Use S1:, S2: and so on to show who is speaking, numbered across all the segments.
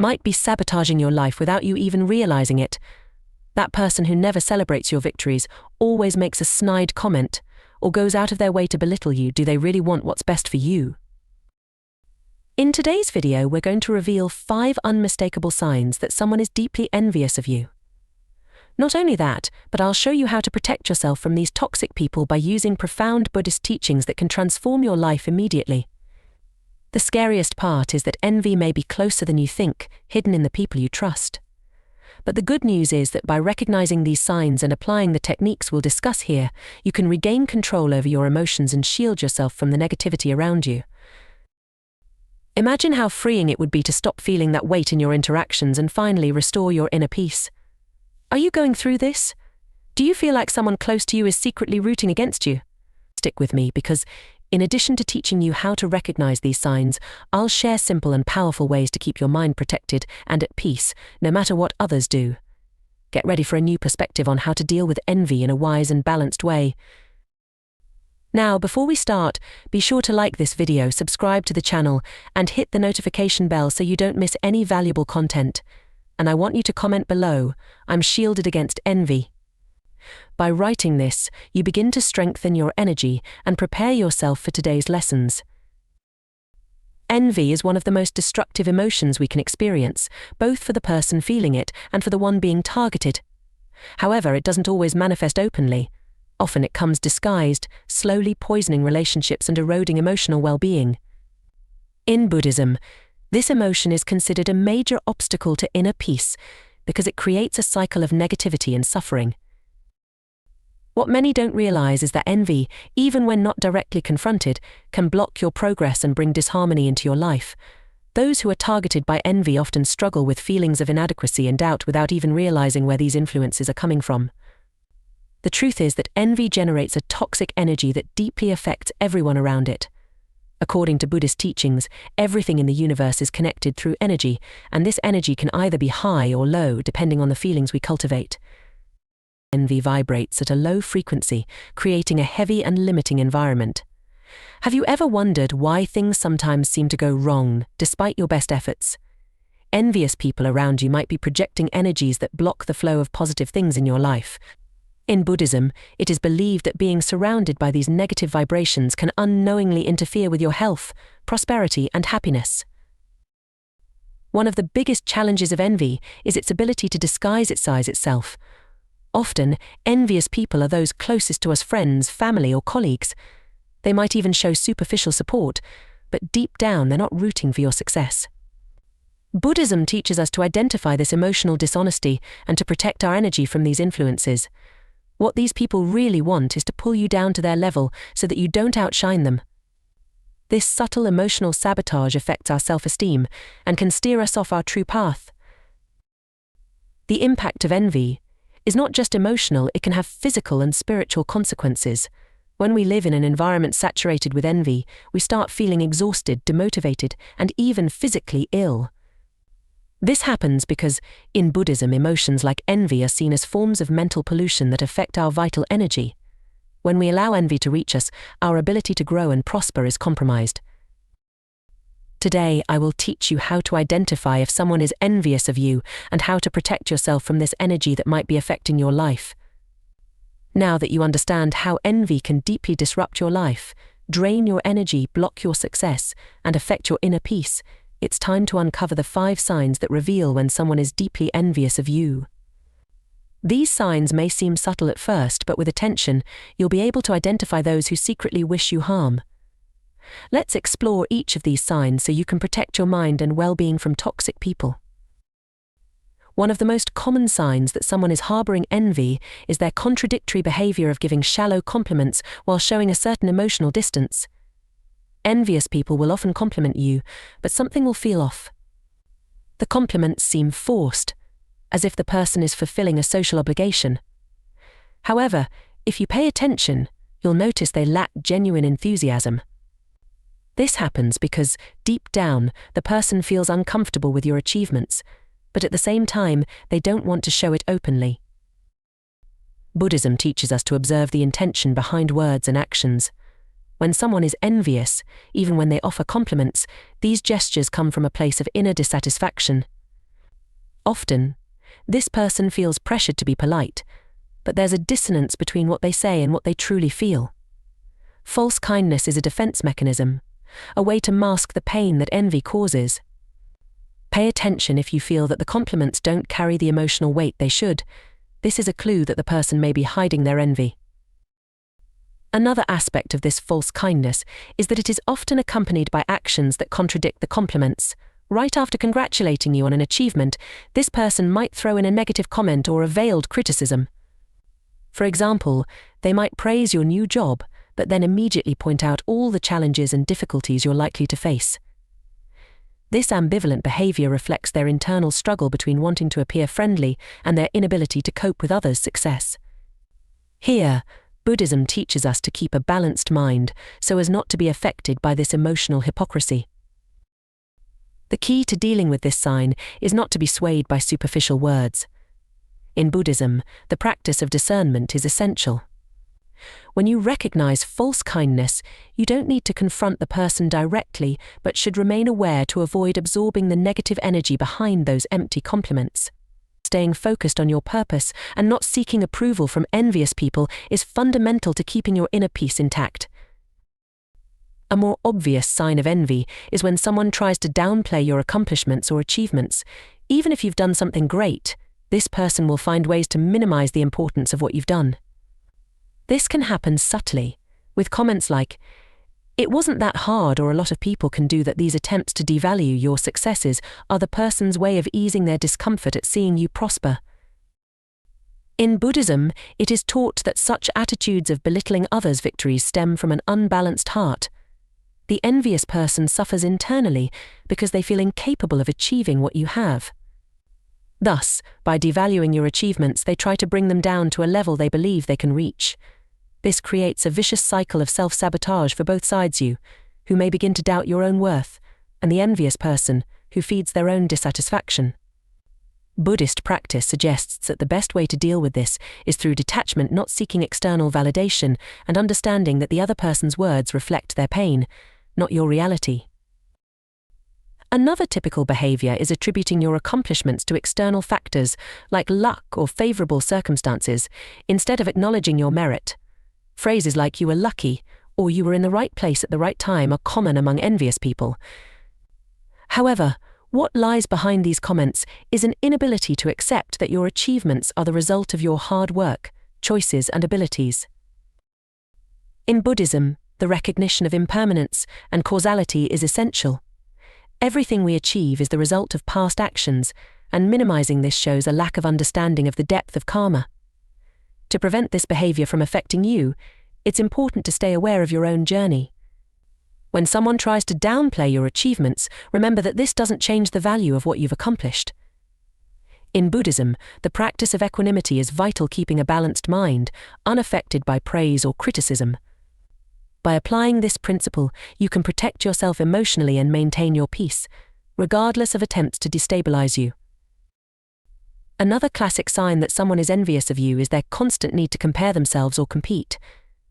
S1: might be sabotaging your life without you even realizing it. That person who never celebrates your victories, always makes a snide comment, or goes out of their way to belittle you, do they really want what's best for you? In today's video, we're going to reveal 5 unmistakable signs that someone is deeply envious of you. Not only that, but I'll show you how to protect yourself from these toxic people by using profound Buddhist teachings that can transform your life immediately. The scariest part is that envy may be closer than you think, hidden in the people you trust. But the good news is that by recognizing these signs and applying the techniques we'll discuss here, you can regain control over your emotions and shield yourself from the negativity around you. Imagine how freeing it would be to stop feeling that weight in your interactions and finally restore your inner peace. Are you going through this? Do you feel like someone close to you is secretly rooting against you? Stick with me, because in addition to teaching you how to recognize these signs, I'll share simple and powerful ways to keep your mind protected and at peace, no matter what others do. Get ready for a new perspective on how to deal with envy in a wise and balanced way. Now, before we start, be sure to like this video, subscribe to the channel, and hit the notification bell so you don't miss any valuable content. And I want you to comment below, "I'm shielded against envy." By writing this, you begin to strengthen your energy and prepare yourself for today's lessons. Envy is one of the most destructive emotions we can experience, both for the person feeling it and for the one being targeted. However, it doesn't always manifest openly. Often it comes disguised, slowly poisoning relationships and eroding emotional well-being. In Buddhism, this emotion is considered a major obstacle to inner peace because it creates a cycle of negativity and suffering. What many don't realize is that envy, even when not directly confronted, can block your progress and bring disharmony into your life. Those who are targeted by envy often struggle with feelings of inadequacy and doubt without even realizing where these influences are coming from. The truth is that envy generates a toxic energy that deeply affects everyone around it. According to Buddhist teachings, everything in the universe is connected through energy, and this energy can either be high or low depending on the feelings we cultivate. Envy vibrates at a low frequency, creating a heavy and limiting environment. Have you ever wondered why things sometimes seem to go wrong, despite your best efforts? Envious people around you might be projecting energies that block the flow of positive things in your life. In Buddhism, it is believed that being surrounded by these negative vibrations can unknowingly interfere with your health, prosperity, and happiness. One of the biggest challenges of envy is its ability to disguise itself. Often, envious people are those closest to us: friends, family, or colleagues. They might even show superficial support, but deep down they're not rooting for your success. Buddhism teaches us to identify this emotional dishonesty and to protect our energy from these influences. What these people really want is to pull you down to their level so that you don't outshine them. This subtle emotional sabotage affects our self-esteem and can steer us off our true path. The impact of envy is not just emotional, it can have physical and spiritual consequences. When we live in an environment saturated with envy, we start feeling exhausted, demotivated, and even physically ill. This happens because, in Buddhism, emotions like envy are seen as forms of mental pollution that affect our vital energy. When we allow envy to reach us, our ability to grow and prosper is compromised. Today, I will teach you how to identify if someone is envious of you and how to protect yourself from this energy that might be affecting your life. Now that you understand how envy can deeply disrupt your life, drain your energy, block your success, and affect your inner peace, it's time to uncover the 5 signs that reveal when someone is deeply envious of you. These signs may seem subtle at first, but with attention, you'll be able to identify those who secretly wish you harm. Let's explore each of these signs so you can protect your mind and well-being from toxic people. One of the most common signs that someone is harboring envy is their contradictory behavior of giving shallow compliments while showing a certain emotional distance. Envious people will often compliment you, but something will feel off. The compliments seem forced, as if the person is fulfilling a social obligation. However, if you pay attention, you'll notice they lack genuine enthusiasm. This happens because, deep down, the person feels uncomfortable with your achievements, but at the same time, they don't want to show it openly. Buddhism teaches us to observe the intention behind words and actions. When someone is envious, even when they offer compliments, these gestures come from a place of inner dissatisfaction. Often, this person feels pressured to be polite, but there's a dissonance between what they say and what they truly feel. False kindness is a defense mechanism, a way to mask the pain that envy causes. Pay attention if you feel that the compliments don't carry the emotional weight they should. This is a clue that the person may be hiding their envy. Another aspect of this false kindness is that it is often accompanied by actions that contradict the compliments. Right after congratulating you on an achievement, this person might throw in a negative comment or a veiled criticism. For example, they might praise your new job, but then immediately point out all the challenges and difficulties you're likely to face. This ambivalent behavior reflects their internal struggle between wanting to appear friendly and their inability to cope with others' success. Here, Buddhism teaches us to keep a balanced mind so as not to be affected by this emotional hypocrisy. The key to dealing with this sign is not to be swayed by superficial words. In Buddhism, the practice of discernment is essential. When you recognize false kindness, you don't need to confront the person directly, but should remain aware to avoid absorbing the negative energy behind those empty compliments. Staying focused on your purpose and not seeking approval from envious people is fundamental to keeping your inner peace intact. A more obvious sign of envy is when someone tries to downplay your accomplishments or achievements. Even if you've done something great, this person will find ways to minimize the importance of what you've done. This can happen subtly, with comments like, "It wasn't that hard," or "a lot of people can do that." These attempts to devalue your successes are the person's way of easing their discomfort at seeing you prosper. In Buddhism, it is taught that such attitudes of belittling others' victories stem from an unbalanced heart. The envious person suffers internally because they feel incapable of achieving what you have. Thus, by devaluing your achievements, they try to bring them down to a level they believe they can reach. This creates a vicious cycle of self-sabotage for both sides, you, who may begin to doubt your own worth, and the envious person, who feeds their own dissatisfaction. Buddhist practice suggests that the best way to deal with this is through detachment, not seeking external validation, and understanding that the other person's words reflect their pain, not your reality. Another typical behavior is attributing your accomplishments to external factors, like luck or favorable circumstances, instead of acknowledging your merit. Phrases like "you were lucky" or "you were in the right place at the right time" are common among envious people. However, what lies behind these comments is an inability to accept that your achievements are the result of your hard work, choices, and abilities. In Buddhism, the recognition of impermanence and causality is essential. Everything we achieve is the result of past actions, and minimizing this shows a lack of understanding of the depth of karma. To prevent this behavior from affecting you, it's important to stay aware of your own journey. When someone tries to downplay your achievements, remember that this doesn't change the value of what you've accomplished. In Buddhism, the practice of equanimity is vital, keeping a balanced mind, unaffected by praise or criticism. By applying this principle, you can protect yourself emotionally and maintain your peace, regardless of attempts to destabilize you. Another classic sign that someone is envious of you is their constant need to compare themselves or compete.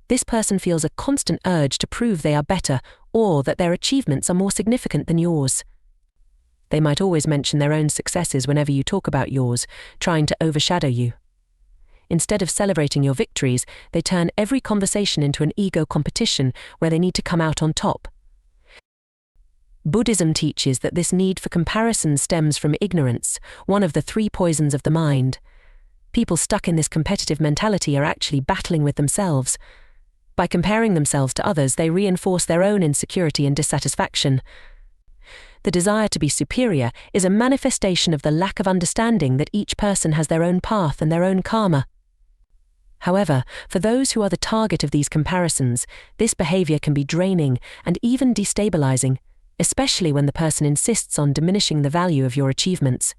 S1: This person feels a constant urge to prove they are better or that their achievements are more significant than yours. They might always mention their own successes whenever you talk about yours, trying to overshadow you. Instead of celebrating your victories, they turn every conversation into an ego competition where they need to come out on top. Buddhism teaches that this need for comparison stems from ignorance, one of the three poisons of the mind. People stuck in this competitive mentality are actually battling with themselves. By comparing themselves to others, they reinforce their own insecurity and dissatisfaction. The desire to be superior is a manifestation of the lack of understanding that each person has their own path and their own karma. However, for those who are the target of these comparisons, this behavior can be draining and even destabilizing, especially when the person insists on diminishing the value of your achievements.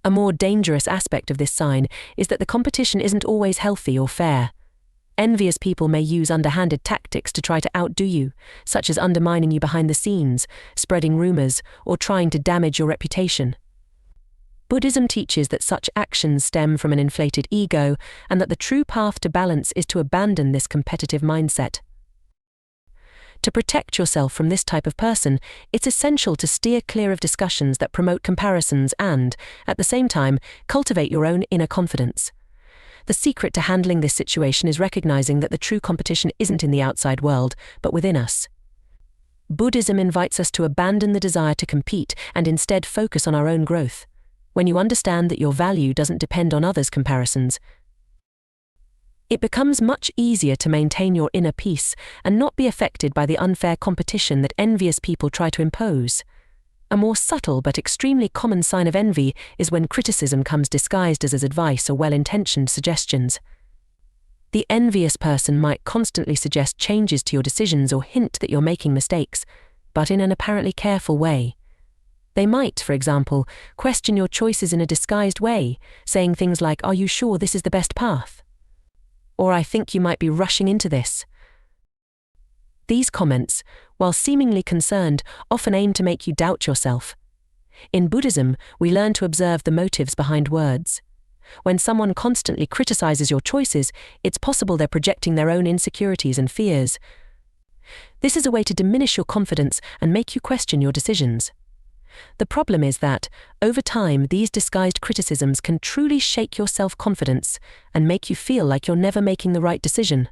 S1: A more dangerous aspect of this sign is that the competition isn't always healthy or fair. Envious people may use underhanded tactics to try to outdo you, such as undermining you behind the scenes, spreading rumors, or trying to damage your reputation. Buddhism teaches that such actions stem from an inflated ego and that the true path to balance is to abandon this competitive mindset. To protect yourself from this type of person, it's essential to steer clear of discussions that promote comparisons and, at the same time, cultivate your own inner confidence. The secret to handling this situation is recognizing that the true competition isn't in the outside world, but within us. Buddhism invites us to abandon the desire to compete and instead focus on our own growth. When you understand that your value doesn't depend on others' comparisons, it becomes much easier to maintain your inner peace and not be affected by the unfair competition that envious people try to impose. A more subtle but extremely common sign of envy is when criticism comes disguised as advice or well-intentioned suggestions. The envious person might constantly suggest changes to your decisions or hint that you're making mistakes, but in an apparently careful way. They might, for example, question your choices in a disguised way, saying things like, "Are you sure this is the best path?" Or, "I think you might be rushing into this." These comments, while seemingly concerned, often aim to make you doubt yourself. In Buddhism, we learn to observe the motives behind words. When someone constantly criticizes your choices, it's possible they're projecting their own insecurities and fears. This is a way to diminish your confidence and make you question your decisions. The problem is that, over time, these disguised criticisms can truly shake your self-confidence and make you feel like you're never making the right decision.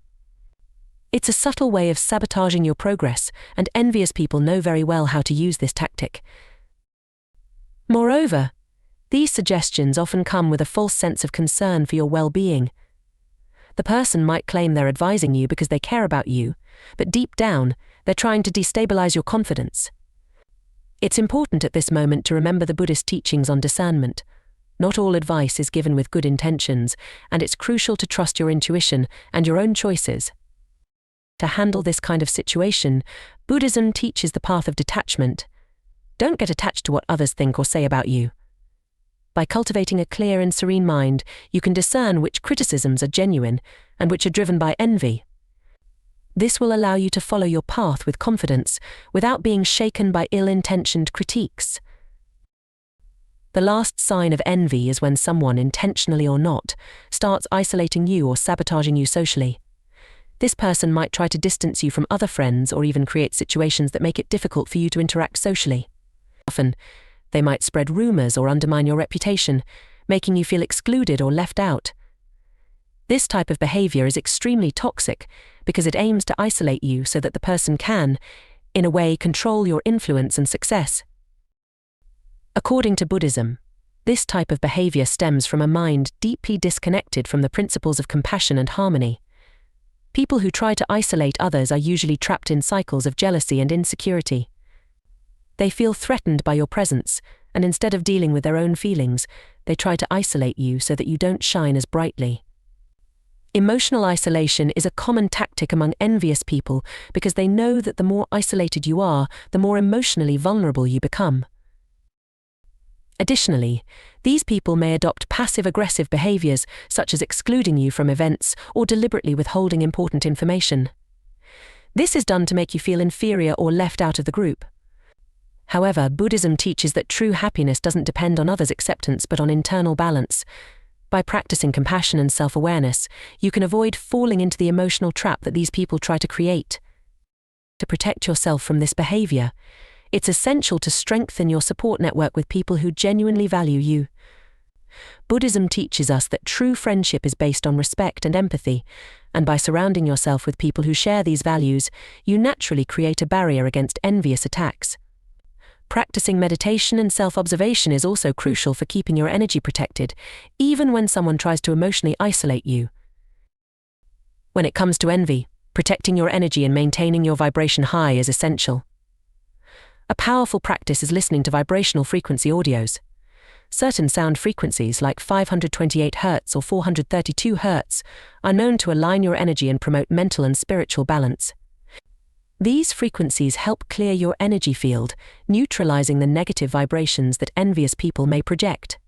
S1: It's a subtle way of sabotaging your progress, and envious people know very well how to use this tactic. Moreover, these suggestions often come with a false sense of concern for your well-being. The person might claim they're advising you because they care about you, but deep down, they're trying to destabilize your confidence. It's important at this moment to remember the Buddhist teachings on discernment. Not all advice is given with good intentions, and it's crucial to trust your intuition and your own choices. To handle this kind of situation, Buddhism teaches the path of detachment. Don't get attached to what others think or say about you. By cultivating a clear and serene mind, you can discern which criticisms are genuine and which are driven by envy. This will allow you to follow your path with confidence without being shaken by ill-intentioned critiques. The last sign of envy is when someone, intentionally or not, starts isolating you or sabotaging you socially. This person might try to distance you from other friends or even create situations that make it difficult for you to interact socially. Often, they might spread rumors or undermine your reputation, making you feel excluded or left out. This type of behavior is extremely toxic because it aims to isolate you so that the person can, in a way, control your influence and success. According to Buddhism, this type of behavior stems from a mind deeply disconnected from the principles of compassion and harmony. People who try to isolate others are usually trapped in cycles of jealousy and insecurity. They feel threatened by your presence, and instead of dealing with their own feelings, they try to isolate you so that you don't shine as brightly. Emotional isolation is a common tactic among envious people because they know that the more isolated you are, the more emotionally vulnerable you become. Additionally, these people may adopt passive-aggressive behaviors such as excluding you from events or deliberately withholding important information. This is done to make you feel inferior or left out of the group. However, Buddhism teaches that true happiness doesn't depend on others' acceptance but on internal balance. By practicing compassion and self-awareness, you can avoid falling into the emotional trap that these people try to create. To protect yourself from this behavior, it's essential to strengthen your support network with people who genuinely value you. Buddhism teaches us that true friendship is based on respect and empathy, and by surrounding yourself with people who share these values, you naturally create a barrier against envious attacks. Practicing meditation and self-observation is also crucial for keeping your energy protected, even when someone tries to emotionally isolate you. When it comes to envy, protecting your energy and maintaining your vibration high is essential. A powerful practice is listening to vibrational frequency audios. Certain sound frequencies like 528 Hz or 432 Hz are known to align your energy and promote mental and spiritual balance. These frequencies help clear your energy field, neutralizing the negative vibrations that envious people may project.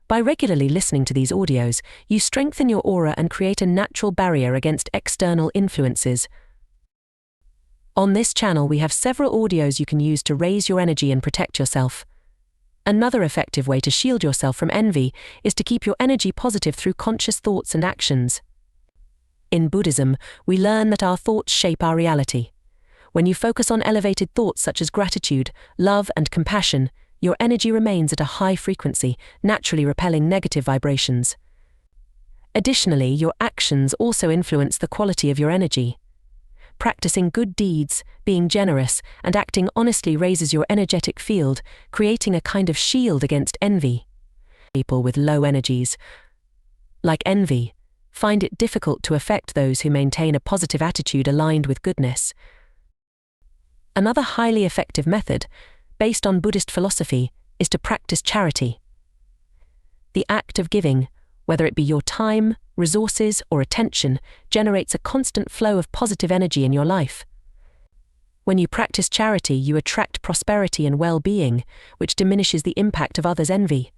S1: By regularly listening to these audios, you strengthen your aura and create a natural barrier against external influences. On this channel, we have several audios you can use to raise your energy and protect yourself. Another effective way to shield yourself from envy is to keep your energy positive through conscious thoughts and actions. In Buddhism, we learn that our thoughts shape our reality. When you focus on elevated thoughts such as gratitude, love, and compassion, your energy remains at a high frequency, naturally repelling negative vibrations. Additionally, your actions also influence the quality of your energy. Practicing good deeds, being generous, and acting honestly raises your energetic field, creating a kind of shield against envy. People with low energies, like envy, find it difficult to affect those who maintain a positive attitude aligned with goodness. Another highly effective method, based on Buddhist philosophy, is to practice charity. The act of giving, whether it be your time, resources, or attention, generates a constant flow of positive energy in your life. When you practice charity, you attract prosperity and well-being, which diminishes the impact of others' envy.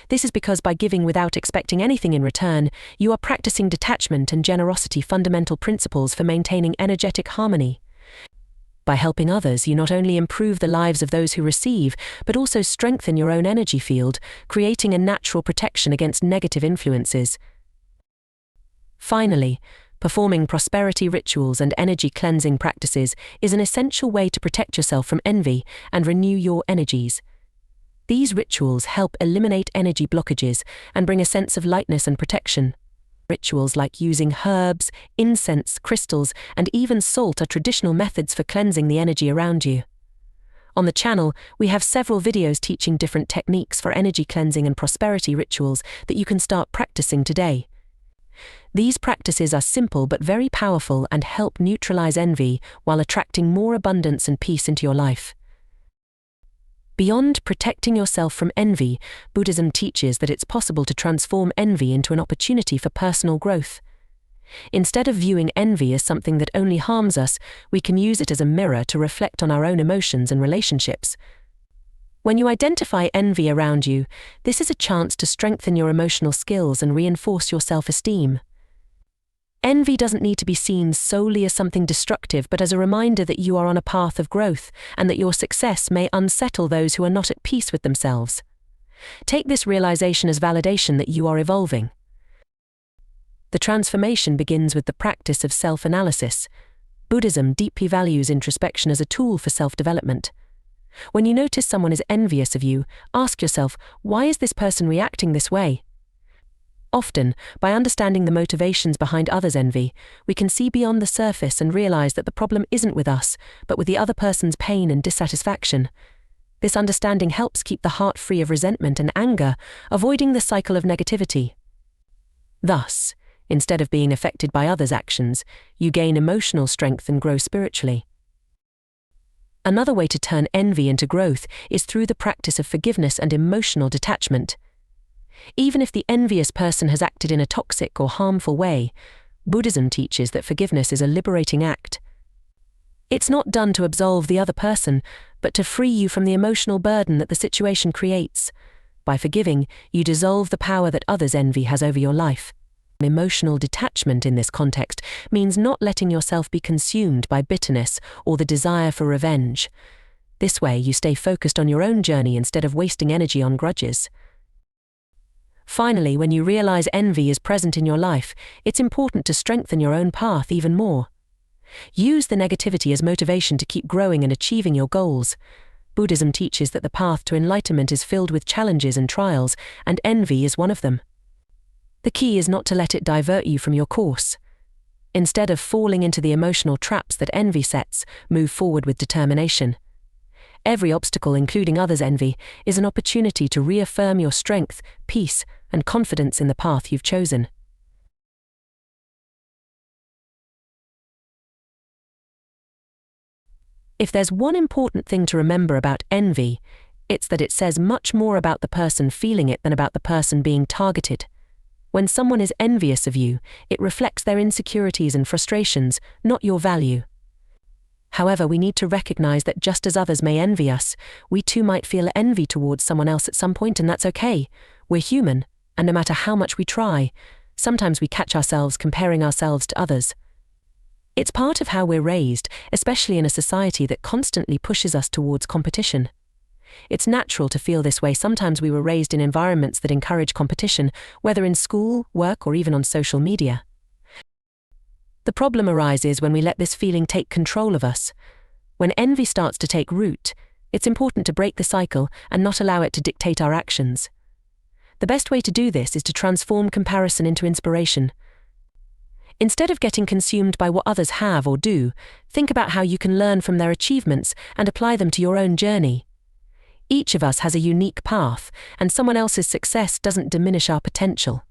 S1: This is because by giving without expecting anything in return, you are practicing detachment and generosity, fundamental principles for maintaining energetic harmony. By helping others, you not only improve the lives of those who receive, but also strengthen your own energy field, creating a natural protection against negative influences. Finally, performing prosperity rituals and energy cleansing practices is an essential way to protect yourself from envy and renew your energies. These rituals help eliminate energy blockages and bring a sense of lightness and protection. Rituals like using herbs, incense, crystals, and even salt are traditional methods for cleansing the energy around you. On the channel, we have several videos teaching different techniques for energy cleansing and prosperity rituals that you can start practicing today. These practices are simple but very powerful and help neutralize envy while attracting more abundance and peace into your life. Beyond protecting yourself from envy, Buddhism teaches that it's possible to transform envy into an opportunity for personal growth. Instead of viewing envy as something that only harms us, we can use it as a mirror to reflect on our own emotions and relationships. When you identify envy around you, this is a chance to strengthen your emotional skills and reinforce your self-esteem. Envy doesn't need to be seen solely as something destructive, but as a reminder that you are on a path of growth and that your success may unsettle those who are not at peace with themselves. Take this realization as validation that you are evolving. The transformation begins with the practice of self-analysis. Buddhism deeply values introspection as a tool for self-development. When you notice someone is envious of you, ask yourself, why is this person reacting this way? Often, by understanding the motivations behind others' envy, we can see beyond the surface and realize that the problem isn't with us, but with the other person's pain and dissatisfaction. This understanding helps keep the heart free of resentment and anger, avoiding the cycle of negativity. Thus, instead of being affected by others' actions, you gain emotional strength and grow spiritually. Another way to turn envy into growth is through the practice of forgiveness and emotional detachment. Even if the envious person has acted in a toxic or harmful way, Buddhism teaches that forgiveness is a liberating act. It's not done to absolve the other person, but to free you from the emotional burden that the situation creates. By forgiving, you dissolve the power that others' envy has over your life. Emotional detachment in this context means not letting yourself be consumed by bitterness or the desire for revenge. This way, you stay focused on your own journey instead of wasting energy on grudges. Finally, when you realize envy is present in your life, it's important to strengthen your own path even more. Use the negativity as motivation to keep growing and achieving your goals. Buddhism teaches that the path to enlightenment is filled with challenges and trials, and envy is one of them. The key is not to let it divert you from your course. Instead of falling into the emotional traps that envy sets, move forward with determination. Every obstacle, including others' envy, is an opportunity to reaffirm your strength, peace, and confidence in the path you've chosen. If there's one important thing to remember about envy, it's that it says much more about the person feeling it than about the person being targeted. When someone is envious of you, it reflects their insecurities and frustrations, not your value. However, we need to recognize that just as others may envy us, we too might feel envy towards someone else at some point, and that's okay. We're human, and no matter how much we try, sometimes we catch ourselves comparing ourselves to others. It's part of how we're raised, especially in a society that constantly pushes us towards competition. It's natural to feel this way. Sometimes we were raised in environments that encourage competition, whether in school, work, or even on social media. The problem arises when we let this feeling take control of us. When envy starts to take root, it's important to break the cycle and not allow it to dictate our actions. The best way to do this is to transform comparison into inspiration. Instead of getting consumed by what others have or do, think about how you can learn from their achievements and apply them to your own journey. Each of us has a unique path, and someone else's success doesn't diminish our potential.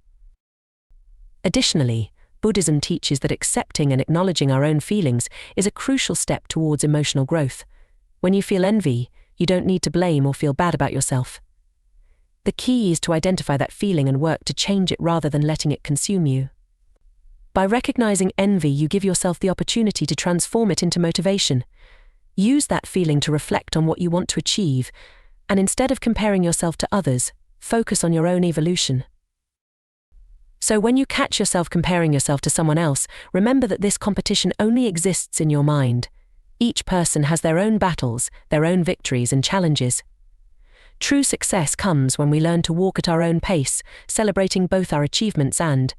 S1: Additionally, Buddhism teaches that accepting and acknowledging our own feelings is a crucial step towards emotional growth. When you feel envy, you don't need to blame or feel bad about yourself. The key is to identify that feeling and work to change it rather than letting it consume you. By recognizing envy, you give yourself the opportunity to transform it into motivation. Use that feeling to reflect on what you want to achieve, and instead of comparing yourself to others, focus on your own evolution. So when you catch yourself comparing yourself to someone else, remember that this competition only exists in your mind. Each person has their own battles, their own victories and challenges. True success comes when we learn to walk at our own pace, celebrating both our achievements and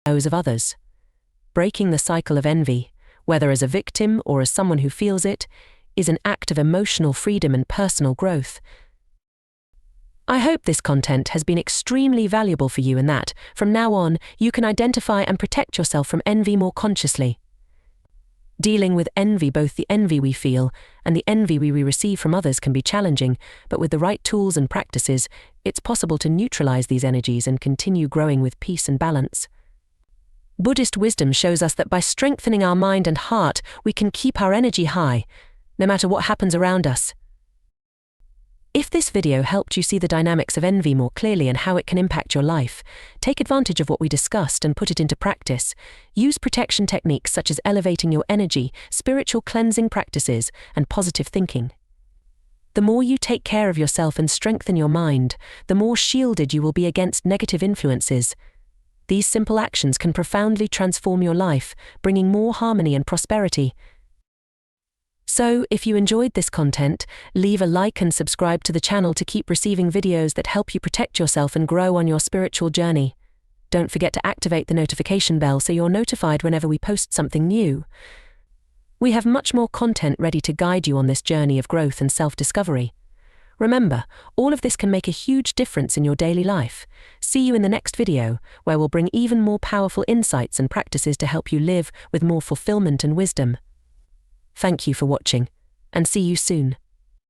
S1: those of others. Breaking the cycle of envy, whether as a victim or as someone who feels it, is an act of emotional freedom and personal growth. I hope this content has been extremely valuable for you and that, from now on, you can identify and protect yourself from envy more consciously. Dealing with envy, both the envy we feel and the envy we receive from others, can be challenging, but with the right tools and practices, it's possible to neutralize these energies and continue growing with peace and balance. Buddhist wisdom shows us that by strengthening our mind and heart, we can keep our energy high, no matter what happens around us. If this video helped you see the dynamics of envy more clearly and how it can impact your life, take advantage of what we discussed and put it into practice. Use protection techniques such as elevating your energy, spiritual cleansing practices, and positive thinking. The more you take care of yourself and strengthen your mind, the more shielded you will be against negative influences. These simple actions can profoundly transform your life, bringing more harmony and prosperity. So, if you enjoyed this content, leave a like and subscribe to the channel to keep receiving videos that help you protect yourself and grow on your spiritual journey. Don't forget to activate the notification bell so you're notified whenever we post something new. We have much more content ready to guide you on this journey of growth and self-discovery. Remember, all of this can make a huge difference in your daily life. See you in the next video, where we'll bring even more powerful insights and practices to help you live with more fulfillment and wisdom. Thank you for watching, and see you soon.